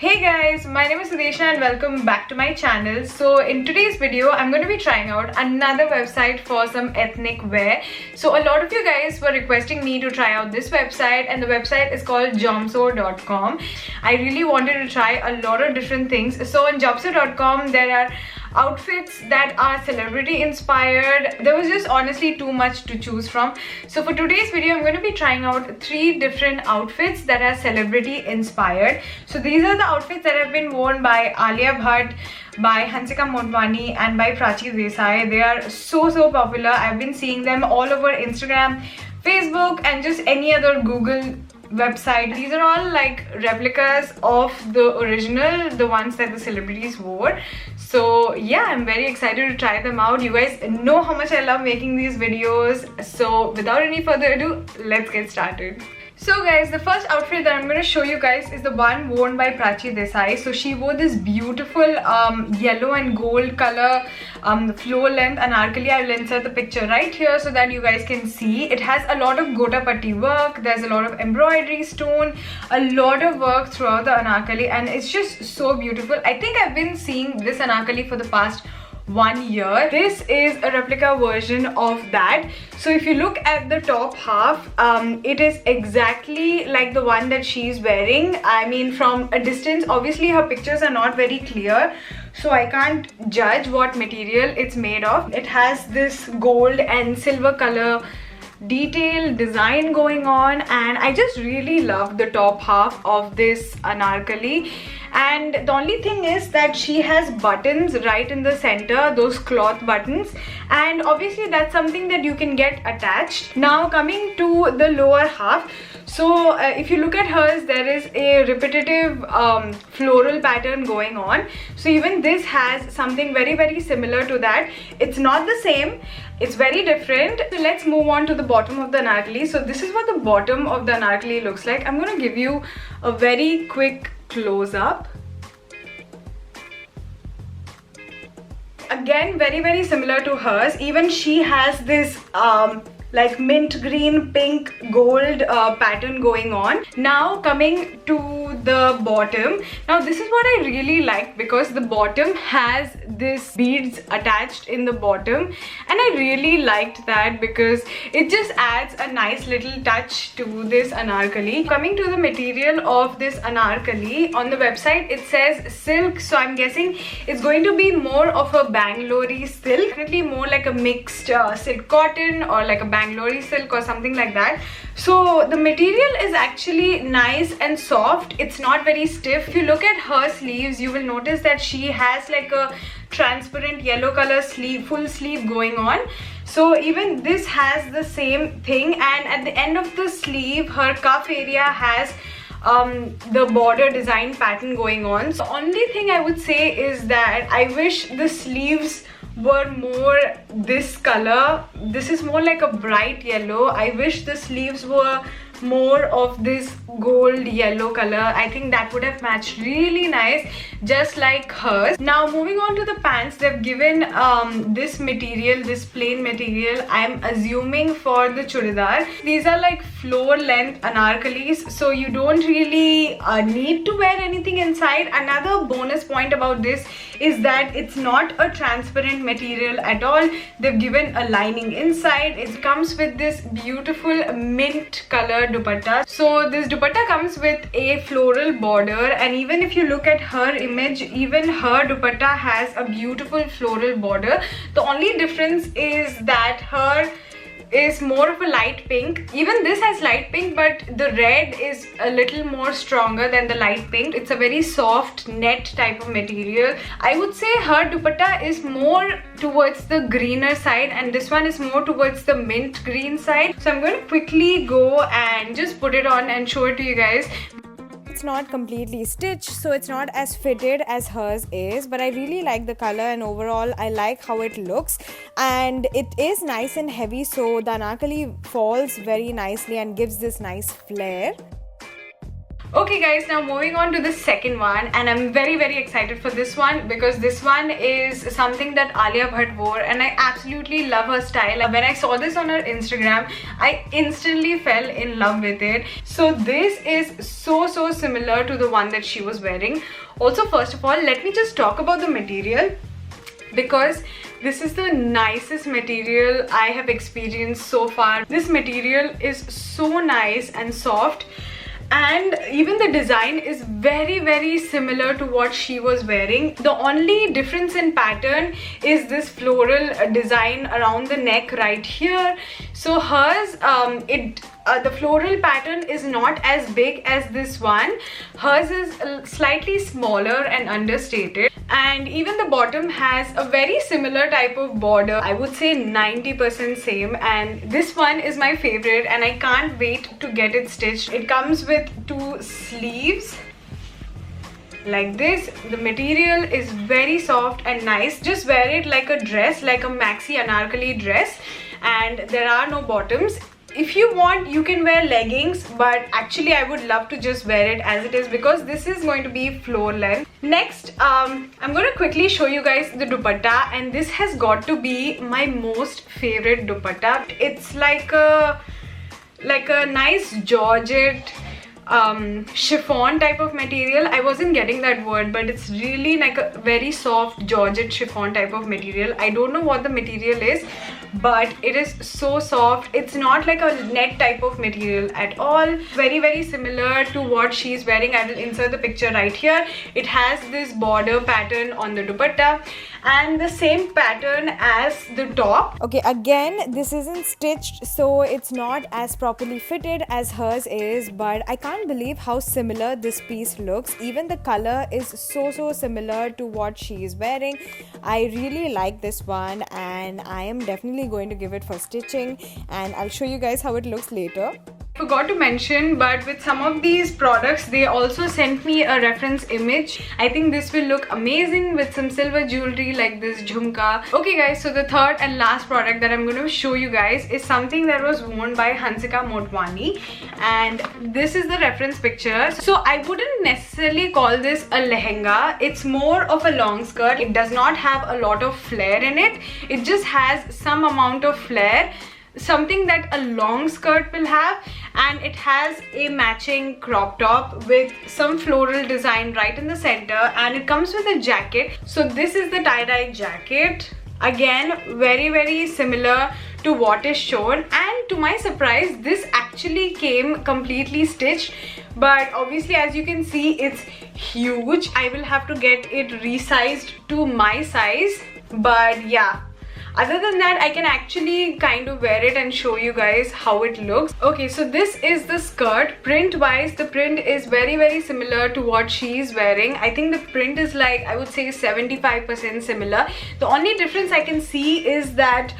Hey guys, my name is Sudeshna and welcome back to my channel. So in today's video, I'm going to be trying out another website for some ethnic wear. So a lot of you guys were requesting me to try out this website, and the website is called Jomso.com. I really wanted to try a lot of different things. So on Jomso.com, there are outfits that are celebrity inspired. There was just honestly too much to choose from. So for today's video, I'm going to be trying out 3 different outfits that are celebrity inspired. So these are the outfits that have been worn by Alia Bhatt, by Hansika Motwani and by Prachi Desai. They are so popular. I've been seeing them all over Instagram, Facebook and just any other Google website. These are all like replicas of the original, the ones that the celebrities wore. So yeah, I'm very excited to try them out. You guys know how much I love making these videos. So without any further ado, let's get started. So guys, the first outfit that I'm going to show you guys is the one worn by Prachi Desai. So she wore this beautiful yellow and gold color floor length anarkali. I will insert the picture right here so that you guys can see. It has a lot of gota patti work. There's a lot of embroidery stone, a lot of work throughout the anarkali, and it's just so beautiful. I think I've been seeing this anarkali for the past 1 year. This is a replica version of that. So if you look at the top half, it is exactly like the one that she's wearing. I mean, from a distance, obviously her pictures are not very clear, so I can't judge what material it's made of. It has this gold and silver color detail design going on, and I just really love the top half of this anarkali. And the only thing is that she has buttons right in the center, those cloth buttons, and obviously that's something that you can get attached. Now coming to the lower half, so if you look at hers, there is a repetitive floral pattern going on. So even this has something very similar to that. It's not the same, it's very different. So let's move on to the bottom of the anarkali. So this is what the bottom of the anarkali looks like. I'm going to give you a very quick close up. Again, very similar to hers. Even she has this like mint green, pink, gold pattern going on. Now coming to the bottom. Now this is what I really like, because the bottom has this beads attached in the bottom, and I really liked that because it just adds a nice little touch to this anarkali. Coming to the material of this anarkali, on the website it says silk, so I'm guessing it's going to be more of a Bangalore silk, definitely more like a mixed silk cotton or like a Bangalore silk or something like that. So the material is actually nice and soft. It's not very stiff. If you look at her sleeves, you will notice that she has like a transparent yellow color sleeve, full sleeve going on. So even this has the same thing, and at the end of the sleeve, her cuff area has the border design pattern going on. So only thing I would say is that I wish the sleeves were more this color. This is more like a bright yellow. I wish the sleeves were more of this gold yellow color. I think that would have matched really nice, just like hers. Now moving on to the pants, they've given this material, this plain material, I'm assuming for the churidar. These are like floor length anarkalis, so you don't really need to wear anything inside. Another bonus point about this is that it's not a transparent material at all. They've given a lining inside. It comes with this beautiful mint color dupatta. So this dupatta comes with a floral border, and even if you look at her image, even her dupatta has a beautiful floral border. The only difference is that her is more of a light pink. Even this has light pink, but the red is a little more stronger than the light pink. It's a very soft net type of material. I would say her dupatta is more towards the greener side, and this one is more towards the mint green side. So I'm going to quickly go and just put it on and show it to you guys. It's not completely stitched, so it's not as fitted as hers is, but I really like the color, and overall I like how it looks, and it is nice and heavy, so the anarkali falls very nicely and gives this nice flare. Okay guys, now moving on to the second one, and I'm very excited for this one because this one is something that Alia Bhatt wore and I absolutely love her style. When I saw this on her Instagram, I instantly fell in love with it. So this is so similar to the one that she was wearing. Also, first of all, let me just talk about the material, because this is the nicest material I have experienced so far. This material is so nice and soft, and even the design is very similar to what she was wearing. The only difference in pattern is this floral design around the neck right here. So hers, the floral pattern is not as big as this one. Hers is slightly smaller and understated, and even the bottom has a very similar type of border. I would say 90% same, and this one is my favorite and I can't wait to get it stitched. It comes with 2 sleeves like this. The material is very soft and nice. Just wear it like a dress, like a maxi anarkali dress, and there are no bottoms. If you want, you can wear leggings, but actually I would love to just wear it as it is because this is going to be floor length. Next, I'm going to quickly show you guys the dupatta, and this has got to be my most favorite dupatta. It's like a nice georgette chiffon type of material. I wasn't getting that word, but it's really like a very soft georgette chiffon type of material. I don't know what the material is, but it is so soft. It's not like a net type of material at all. Very similar to what she's wearing. I will insert the picture right here. It has this border pattern on the dupatta and the same pattern as the top. Okay, again, this isn't stitched, so it's not as properly fitted as hers is, but I can't believe how similar this piece looks. Even the color is so similar to what she is wearing. I really like this one, and I am definitely going to give it for stitching, and I'll show you guys how it looks later. Forgot to mention, but with some of these products they also sent me a reference image. I think this will look amazing with some silver jewelry like this jhumka. Okay guys, so the third and last product that I'm going to show you guys is something that was worn by Hansika Motwani, and this is the reference picture. So I wouldn't necessarily call this a lehenga. It's more of a long skirt. It does not have a lot of flare in it. It just has some amount of flare, something that a long skirt will have, and it has a matching crop top with some floral design right in the center, and it comes with a jacket. So this is the tie-dye jacket. Again, very similar to what is shown, and to my surprise this actually came completely stitched, but obviously as you can see it's huge. I will have to get it resized to my size, but yeah, other than that I can actually kind of wear it and show you guys how it looks. Okay, so this is the skirt. Print wise, the print is very similar to what she is wearing. I think the print is like, I would say 75% similar. The only difference I can see is that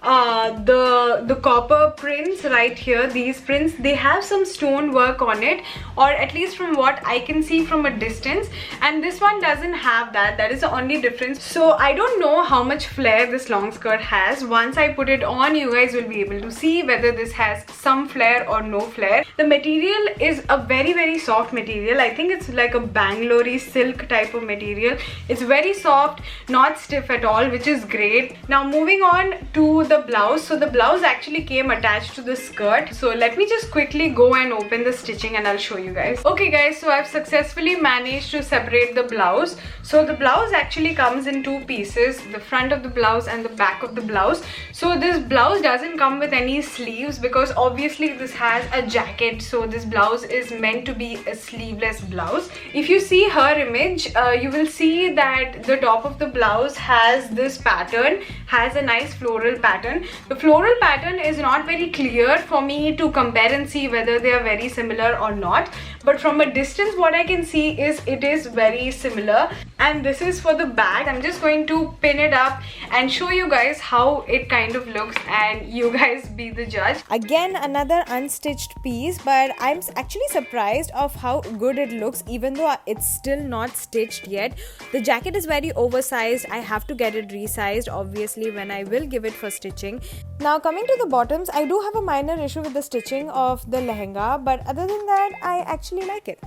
the copper prints right here, these prints, they have some stone work on it, or at least from what I can see from a distance, and this one doesn't have that. That is the only difference. So I don't know how much flare this long skirt has. Once I put it on, you guys will be able to see whether this has some flare or no flare. The material is a very soft material. I think it's like a Bangalore silk type of material. It's very soft, not stiff at all, which is great. Now moving on to the blouse. So the blouse actually came attached to the skirt. So let me just quickly go and open the stitching and I'll show you guys. Okay guys, so I've successfully managed to separate the blouse. So the blouse actually comes in 2 pieces, the front of the blouse and the back of the blouse. So this blouse doesn't come with any sleeves because obviously this has a jacket, so this blouse is meant to be a sleeveless blouse. If you see her image, you will see that the top of the blouse has this pattern, has a nice floral pattern. The floral pattern is not very clear for me to compare and see whether they are very similar or not, but from a distance what I can see is it is very similar. And this is for the back. I'm just going to pin it up and show you guys how it kind of looks, and you guys be the judge. Again, another unstitched piece, but I'm actually surprised of how good it looks even though it's still not stitched yet. The jacket is very oversized. I have to get it resized obviously when I will give it for stitching. Now coming to the bottoms, I do have a minor issue with the stitching of the lehenga, but other than that I actually like it.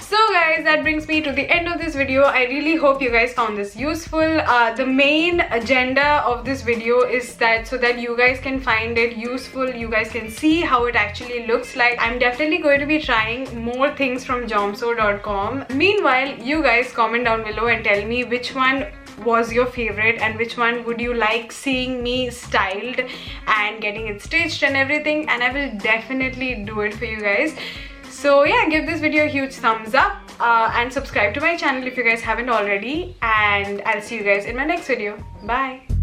So guys, that brings me to the end of this video. I really hope you guys found this useful. The main agenda of this video is that so that you guys can find it useful, you guys can see how it actually looks like. I'm definitely going to be trying more things from jomso.com. Meanwhile, you guys comment down below and tell me which one was your favorite and which one would you like seeing me styled and getting it stitched and everything, and I will definitely do it for you guys. So yeah, give this video a huge thumbs up and subscribe to my channel if you guys haven't already, and I'll see you guys in my next video. Bye.